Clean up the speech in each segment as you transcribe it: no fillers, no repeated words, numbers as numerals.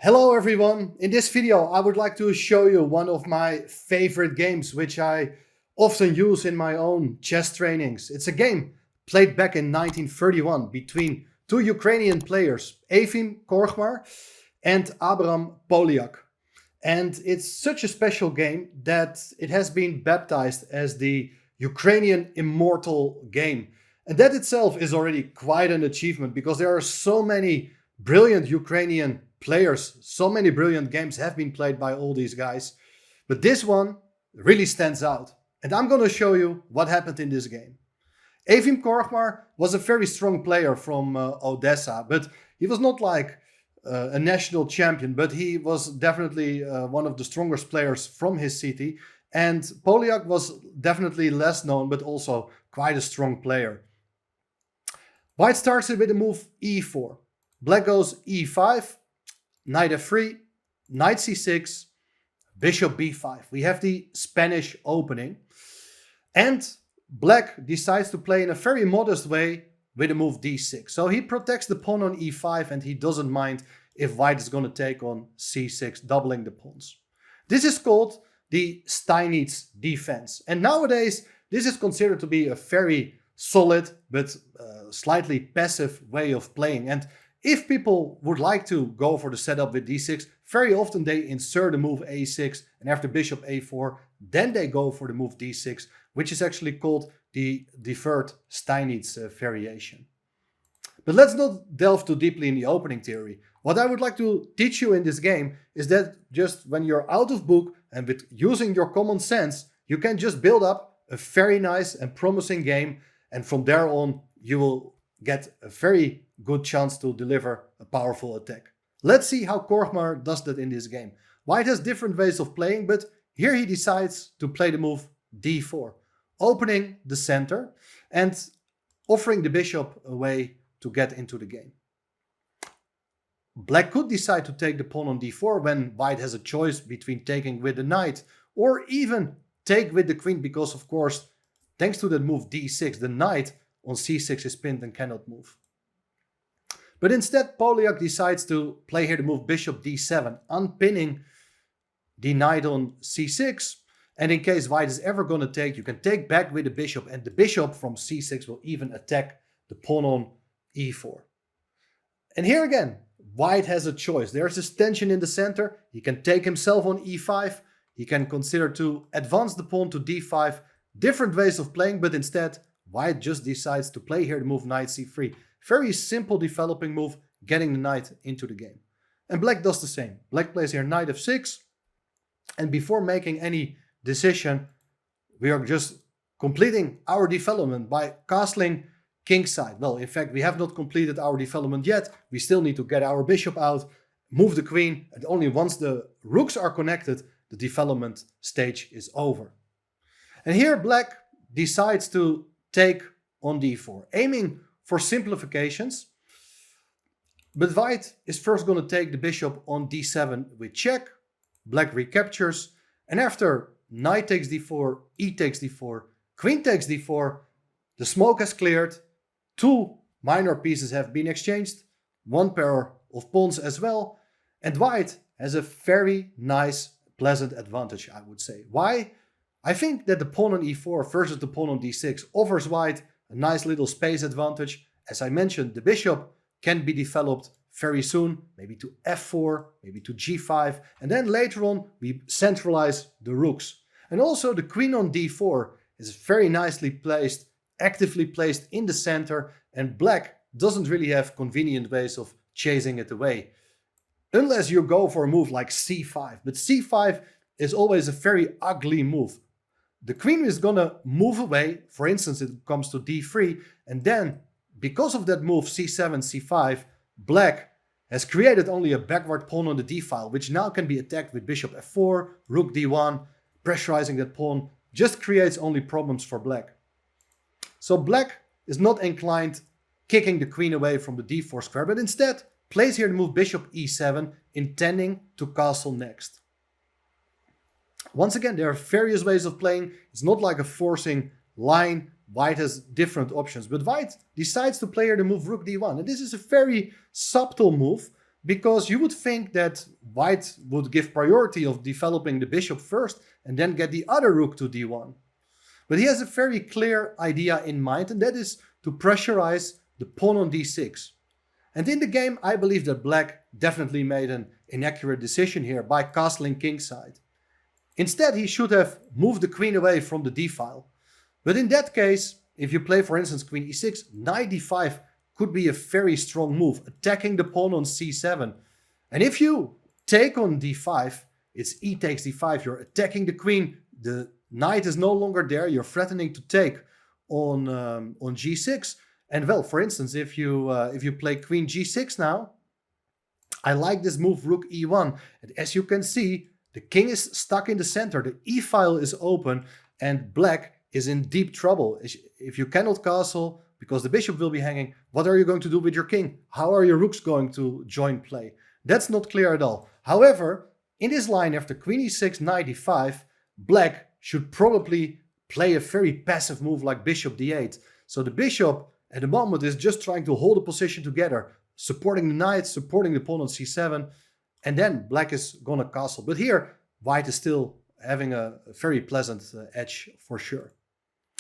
Hello everyone, in this video I would like to show you one of my favorite games which I often use in my own chess trainings. It's a game played back in 1931 between two Ukrainian players, Efim Korchmar and Abram Polyak. And it's such a special game that it has been baptized as the Ukrainian Immortal Game. And that itself is already quite an achievement because there are so many brilliant Ukrainian players, so many brilliant games have been played by all these guys. But this one really stands out. And I'm going to show you what happened in this game. Efim Korchmar was a very strong player from Odessa, but he was not like a national champion, but he was definitely one of the strongest players from his city. And Polyak was definitely less known, but also quite a strong player. White starts it with the move e4. Black goes e5, knight f3, knight c6, bishop b5. We have the Spanish opening. And black decides to play in a very modest way with the move d6. So he protects the pawn on e5 and he doesn't mind if white is going to take on c6, doubling the pawns. This is called the Steinitz defense. And nowadays, this is considered to be a very solid but slightly passive way of playing. And if people would like to go for the setup with d6, very often they insert the move a6 and after bishop a4, then they go for the move d6, which is actually called the deferred Steinitz variation. But let's not delve too deeply in the opening theory. What I would like to teach you in this game is that just when you're out of book and with using your common sense, you can just build up a very nice and promising game, and from there on you will get a very good chance to deliver a powerful attack. Let's see how Korchmar does that in this game. White has different ways of playing, but here he decides to play the move d4, opening the center and offering the bishop a way to get into the game. Black could decide to take the pawn on d4 when white has a choice between taking with the knight or even take with the queen, because of course, thanks to that move d6, the knight on c6 is pinned and cannot move. But instead, Polyak decides to play here the move bishop d7, unpinning the knight on c6. And in case white is ever going to take, you can take back with the bishop, and the bishop from c6 will even attack the pawn on e4. And here again, white has a choice. There's this tension in the center. He can take himself on e5. He can consider to advance the pawn to d5. Different ways of playing, but instead, white just decides to play here the move knight c3. Very simple developing move, getting the knight into the game. And black does the same. Black plays here knight f6. And before making any decision, we are just completing our development by castling kingside. Well, in fact, we have not completed our development yet. We still need to get our bishop out, move the queen, and only once the rooks are connected, the development stage is over. And here black decides to take on d4, aiming for simplifications. But white is first going to take the bishop on d7 with check. Black recaptures, and after knight takes d4, e takes d4, queen takes d4, the smoke has cleared, two minor pieces have been exchanged, one pair of pawns as well, and white has a very nice, pleasant advantage, I would say. Why? I think that the pawn on e4 versus the pawn on d6 offers white a nice little space advantage. As I mentioned, the bishop can be developed very soon, maybe to f4, maybe to g5, and then later on we centralize the rooks. And also the queen on d4 is very nicely placed, actively placed in the center, and black doesn't really have convenient ways of chasing it away. Unless you go for a move like c5, but c5 is always a very ugly move. The queen is gonna move away, for instance, it comes to d3, and then because of that move c7, c5, black has created only a backward pawn on the d-file, which now can be attacked with bishop f4, rook d1, pressurizing that pawn, just creates only problems for black. So black is not inclined kicking the queen away from the d4 square, but instead plays here the move bishop e7, intending to castle next. Once again, there are various ways of playing. It's not like a forcing line. White has different options, but white decides to play here the move rook d1. And this is a very subtle move because you would think that white would give priority of developing the bishop first and then get the other rook to d1. But he has a very clear idea in mind, and that is to pressurize the pawn on d6. And in the game, I believe that black definitely made an inaccurate decision here by castling kingside. Instead, he should have moved the queen away from the d-file. But in that case, if you play, for instance, queen e6, knight d5 could be a very strong move, attacking the pawn on c7. And if you take on d5, it's e takes d5, you're attacking the queen, the knight is no longer there, you're threatening to take on g6. And well, for instance, if you play queen g6 now, I like this move rook e1. And as you can see, the king is stuck in the center, the e-file is open, and black is in deep trouble. If you cannot castle, because the bishop will be hanging, what are you going to do with your king? How are your rooks going to join play? That's not clear at all. However, in this line after queen e6, knight e5, black should probably play a very passive move like bishop d8. So the bishop at the moment is just trying to hold the position together, supporting the knight, supporting the pawn on c7, and then black is gonna castle. But here, white is still having a very pleasant edge for sure.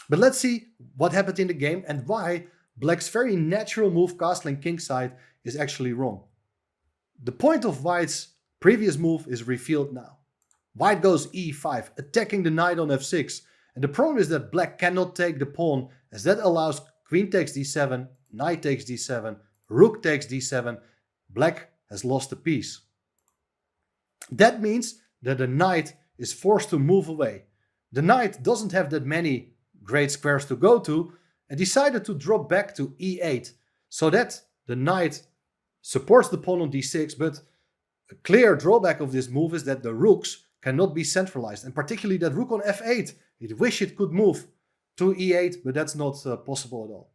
But let's see what happened in the game and why black's very natural move castling kingside is actually wrong. The point of white's previous move is revealed now. White goes e5, attacking the knight on f6. And the problem is that black cannot take the pawn, as that allows queen takes d7, knight takes d7, rook takes d7. Black has lost a piece. That means that the knight is forced to move away. The knight doesn't have that many great squares to go to and decided to drop back to e8 so that the knight supports the pawn on d6, but a clear drawback of this move is that the rooks cannot be centralized, and particularly that rook on f8. It wish it could move to e8, but that's not possible at all.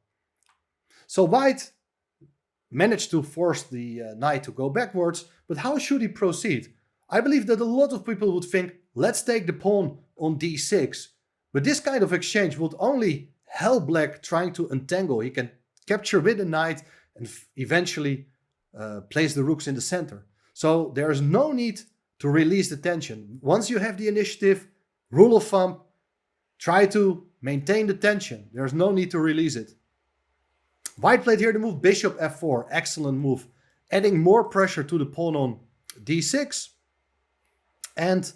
So white managed to force the knight to go backwards, but how should he proceed? I believe that a lot of people would think, let's take the pawn on d6. But this kind of exchange would only help black trying to untangle. He can capture with the knight and eventually place the rooks in the center. So there is no need to release the tension. Once you have the initiative, rule of thumb, try to maintain the tension. There's no need to release it. White played here the move bishop f4. Excellent move. Adding more pressure to the pawn on d6. And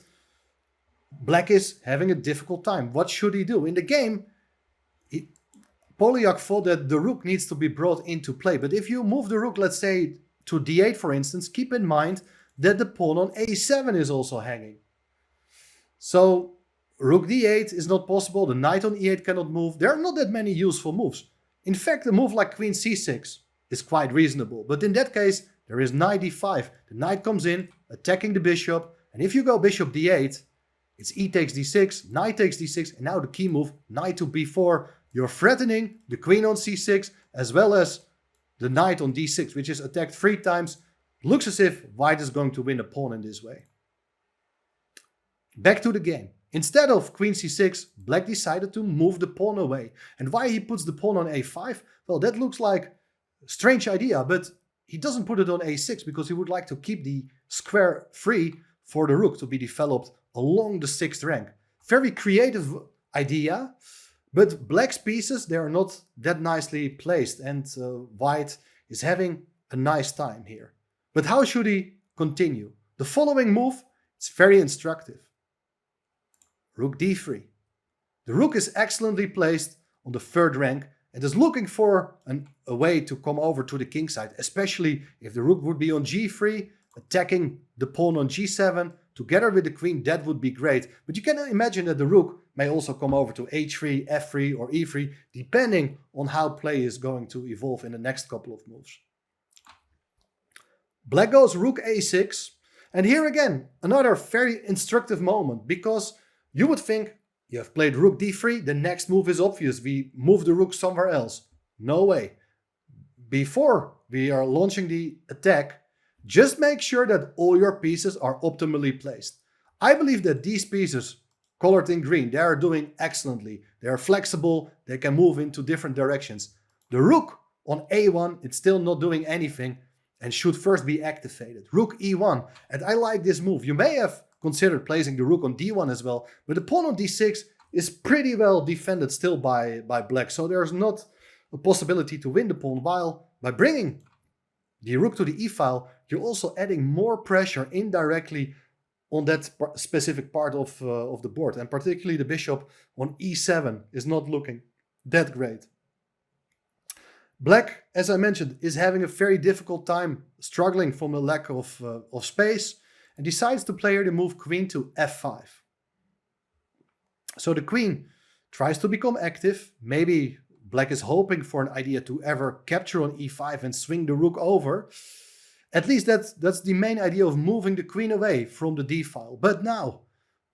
black is having a difficult time. What should he do? In the game, Polyak thought that the rook needs to be brought into play. But if you move the rook, let's say, to d8, for instance, keep in mind that the pawn on a7 is also hanging. So rook d8 is not possible. The knight on e8 cannot move. There are not that many useful moves. In fact, a move like queen c6 is quite reasonable. But in that case, there is knight d5. The knight comes in, attacking the bishop. And if you go bishop d8, it's e takes d6, knight takes d6, and now the key move, knight to b4. You're threatening the queen on c6 as well as the knight on d6, which is attacked 3 times. Looks as if white is going to win a pawn in this way. Back to the game. Instead of queen c6, black decided to move the pawn away. And why he puts the pawn on a5? Well, that looks like a strange idea, but he doesn't put it on a6 because he would like to keep the square free for the rook to be developed along the 6th rank. Very creative idea, but black's pieces, they are not that nicely placed, and white is having a nice time here. But how should he continue? The following move, it's very instructive. Rook d3. The rook is excellently placed on the 3rd rank and is looking for a way to come over to the king side, especially if the rook would be on g3, attacking the pawn on g7, together with the queen. That would be great. But you can imagine that the rook may also come over to h3, f3 or e3, depending on how play is going to evolve in the next couple of moves. Black goes rook a6. And here again, another very instructive moment, because you would think you have played rook d3, the next move is obvious. We move the rook somewhere else. No way. Before we are launching the attack, just make sure that all your pieces are optimally placed. I believe that these pieces, colored in green, they are doing excellently. They are flexible, they can move into different directions. The rook on a1, it's still not doing anything. and should first be activated. Rook e1, and I like this move. You may have considered placing the rook on d1 as well, but the pawn on d6 is pretty well defended still by black, so there's not a possibility to win the pawn, while by bringing the rook to the e-file, you're also adding more pressure indirectly on that specific part of the board, and particularly the bishop on e7 is not looking that great. Black, as I mentioned, is having a very difficult time, struggling from a lack of space, and decides to play the move queen to f5. So the queen tries to become active. Maybe black is hoping for an idea to ever capture on e5 and swing the rook over. At least that's the main idea of moving the queen away from the d-file. But now,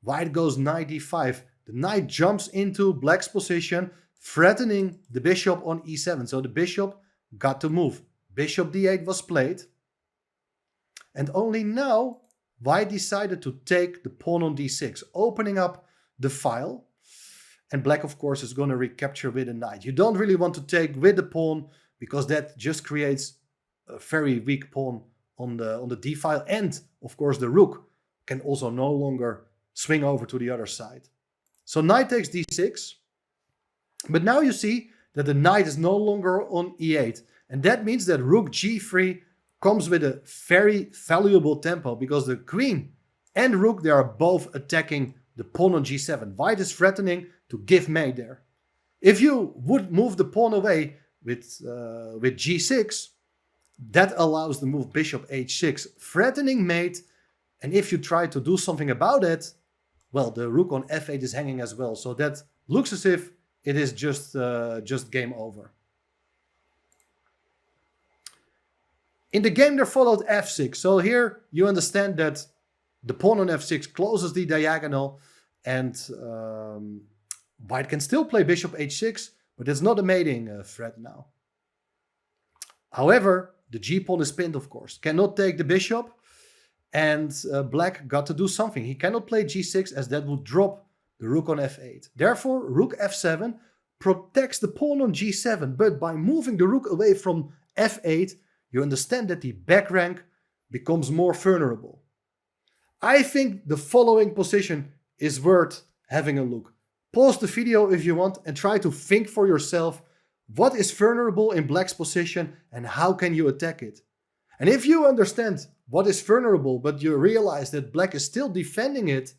white goes knight d5. The knight jumps into black's position, threatening the bishop on e7. So the bishop got to move. Bishop d8 was played. And only now, white decided to take the pawn on d6, opening up the file. And black, of course, is going to recapture with a knight. You don't really want to take with the pawn, because that just creates a very weak pawn on the d-file. And, of course, the rook can also no longer swing over to the other side. So knight takes d6. But now you see that the knight is no longer on e8. And that means that rook g3 comes with a very valuable tempo, because the queen and rook, they are both attacking the pawn on g7. White is threatening to give mate there. If you would move the pawn away with g6, that allows the move bishop h6, threatening mate. And if you try to do something about it, well, the rook on f8 is hanging as well. So that looks as if it is just game over. In the game there followed f6. So here you understand that the pawn on f6 closes the diagonal, and white can still play bishop h6, but it's not a mating threat now. However, the g-pawn is pinned, of course. Cannot take the bishop, and black got to do something. He cannot play g6, as that would drop the rook on f8. Therefore, rook f7 protects the pawn on g7, but by moving the rook away from f8, you understand that the back rank becomes more vulnerable. I think the following position is worth having a look. Pause the video if you want and try to think for yourself what is vulnerable in black's position and how can you attack it. And if you understand what is vulnerable but you realize that black is still defending it,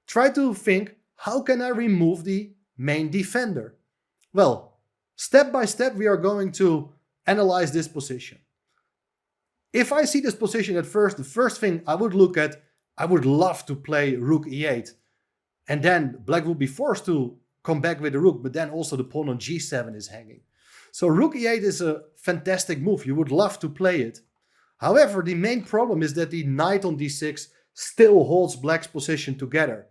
try to think, how can I remove the main defender? Well, step by step we are going to analyze this position. If I see this position at first, the first thing I would look at, I would love to play rook e8. And then black will be forced to come back with the rook, but then also the pawn on g7 is hanging. So rook e8 is a fantastic move. You would love to play it. However, the main problem is that the knight on d6 still holds black's position together.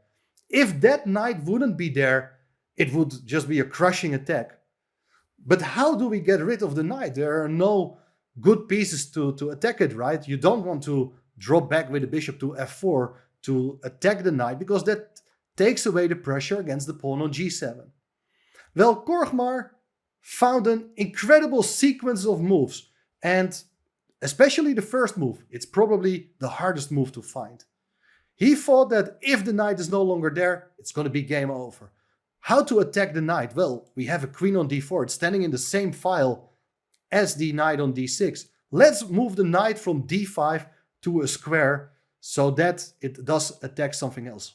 If that knight wouldn't be there, it would just be a crushing attack. But how do we get rid of the knight? There are no good pieces to attack it, right? You don't want to drop back with the bishop to f4 to attack the knight, because that takes away the pressure against the pawn on g7. Well, Korgmar found an incredible sequence of moves, and especially the first move, it's probably the hardest move to find. He thought that if the knight is no longer there, it's going to be game over. How to attack the knight? Well, we have a queen on d4. It's standing in the same file as the knight on d6. Let's move the knight from d5 to a square so that it does attack something else.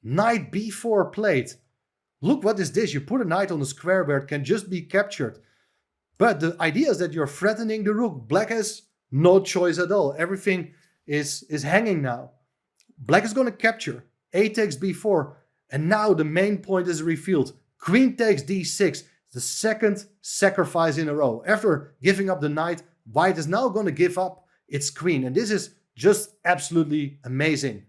Knight b4 played. Look, what is this? You put a knight on a square where it can just be captured. But the idea is that you're threatening the rook. Black has no choice at all. Everything is hanging now. Black is going to capture. A takes b4. And now the main point is revealed. Queen takes d6. The second sacrifice in a row. After giving up the knight, white is now going to give up its queen. And this is just absolutely amazing.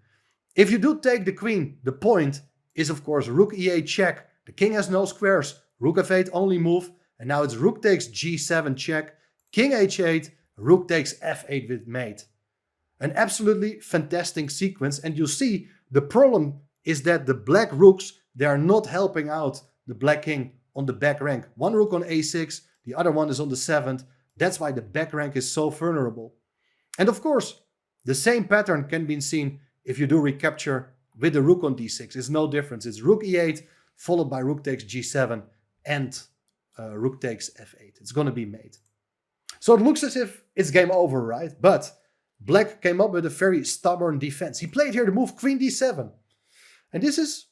If you do take the queen, the point is, of course, rook e8 check. The king has no squares. Rook f8 only move. And now it's rook takes g7 check. King h8. Rook takes f8 with mate. An absolutely fantastic sequence. And you see, the problem is that the black rooks, they are not helping out the black king on the back rank. One rook on a6, the other one is on the 7th. That's why the back rank is so vulnerable. And of course, the same pattern can be seen if you do recapture with the rook on d6. It's no difference. It's rook e8 followed by rook takes g7 and rook takes f8. It's going to be mate. So it looks as if it's game over, right? But black came up with a very stubborn defense. He played here the move queen d7. And this is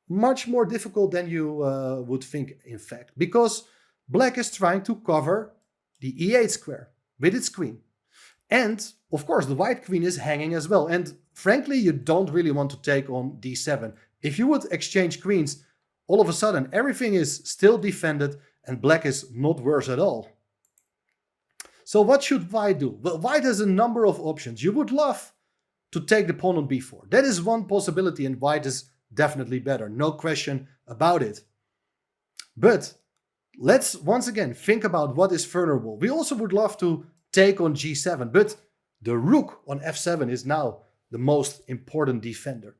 much more difficult than you would think, in fact, because black is trying to cover the e8 square with its queen. And, of course, the white queen is hanging as well. And, frankly, you don't really want to take on d7. If you would exchange queens, all of a sudden, everything is still defended and black is not worse at all. So what should white do? Well, white has a number of options. You would love to take the pawn on b4. That is one possibility, and white is definitely better. No question about it. But let's once again think about what is vulnerable. We also would love to take on g7, but the rook on f7 is now the most important defender.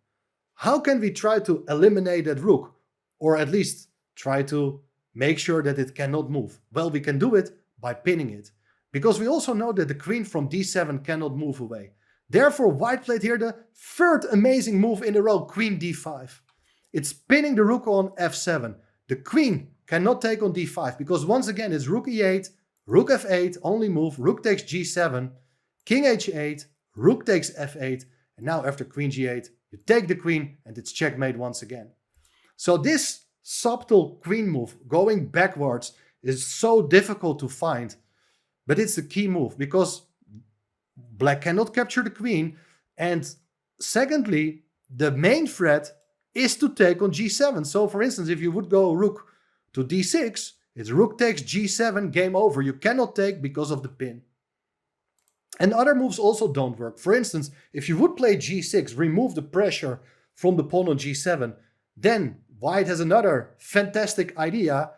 How can we try to eliminate that rook, or at least try to make sure that it cannot move? Well, we can do it by pinning it, because we also know that the queen from d7 cannot move away. Therefore, white played here the third amazing move in a row, queen d5. It's pinning the rook on f7. The queen cannot take on d5, because once again it's rook e8, rook f8, only move, rook takes g7, king h8, rook takes f8, and now after queen g8, you take the queen and it's checkmate once again. So this subtle queen move going backwards is so difficult to find, but it's the key move, because black cannot capture the queen, and secondly, the main threat is to take on g7. So for instance, if you would go rook to d6, it's rook takes g7, game over. You cannot take because of the pin. And other moves also don't work. For instance, if you would play g6, remove the pressure from the pawn on g7, then white has another fantastic idea.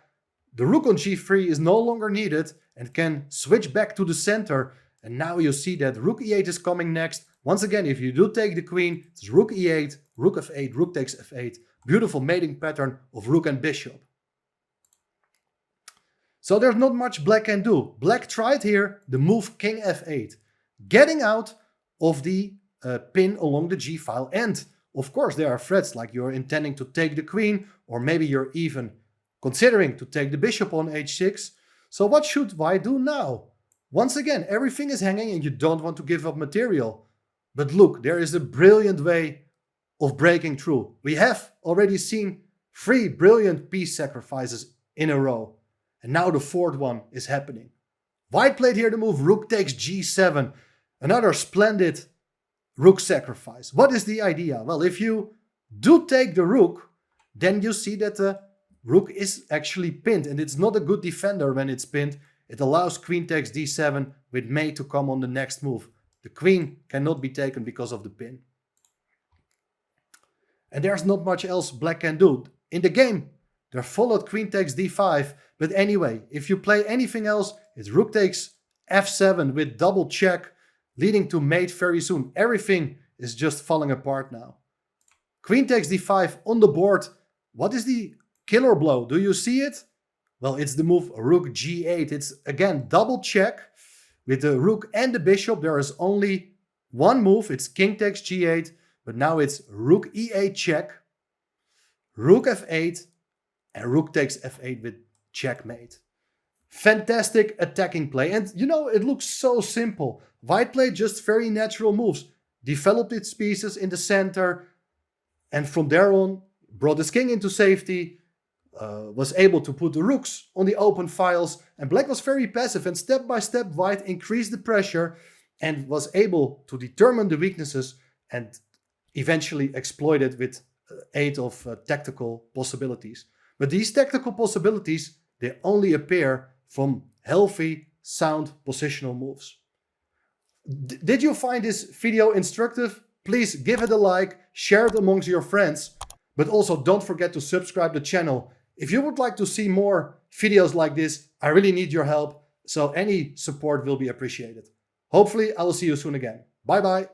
The rook on g3 is no longer needed and can switch back to the center. And now you see that rook e8 is coming next. Once again, if you do take the queen, it's rook e8, rook f8, rook takes f8. Beautiful mating pattern of rook and bishop. So there's not much black can do. Black tried here the move king f8, getting out of the pin along the g file. And of course, there are threats like you're intending to take the queen, or maybe you're even considering to take the bishop on h6. So what should white do now? Once again, everything is hanging and you don't want to give up material. But look, there is a brilliant way of breaking through. We have already seen 3 brilliant piece sacrifices in a row. And now the fourth one is happening. White played here the move rook takes g7. Another splendid rook sacrifice. What is the idea? Well, if you do take the rook, then you see that the rook is actually pinned. And it's not a good defender when it's pinned. It allows queen takes d7 with mate to come on the next move. The queen cannot be taken because of the pin. And there's not much else black can do. In the game, they followed queen takes d5. But anyway, if you play anything else, it's rook takes f7 with double check, leading to mate very soon. Everything is just falling apart now. Queen takes d5 on the board. What is the killer blow? Do you see it? Well, it's the move rook g8. It's again double check with the rook and the bishop. There is only one move. It's king takes g8, but now it's rook e8 check, rook f8, and rook takes f8 with checkmate. Fantastic attacking play. And you know, it looks so simple. White played just very natural moves, developed its pieces in the center, and from there on brought his king into safety, was able to put the rooks on the open files, and black was very passive, and step by step white increased the pressure and was able to determine the weaknesses and eventually exploit it with aid of tactical possibilities. But these tactical possibilities, they only appear from healthy, sound positional moves. Did you find this video instructive? Please give it a like, share it amongst your friends, but also don't forget to subscribe to the channel. If you would like to see more videos like this, I really need your help, so any support will be appreciated. Hopefully, I will see you soon again. Bye bye.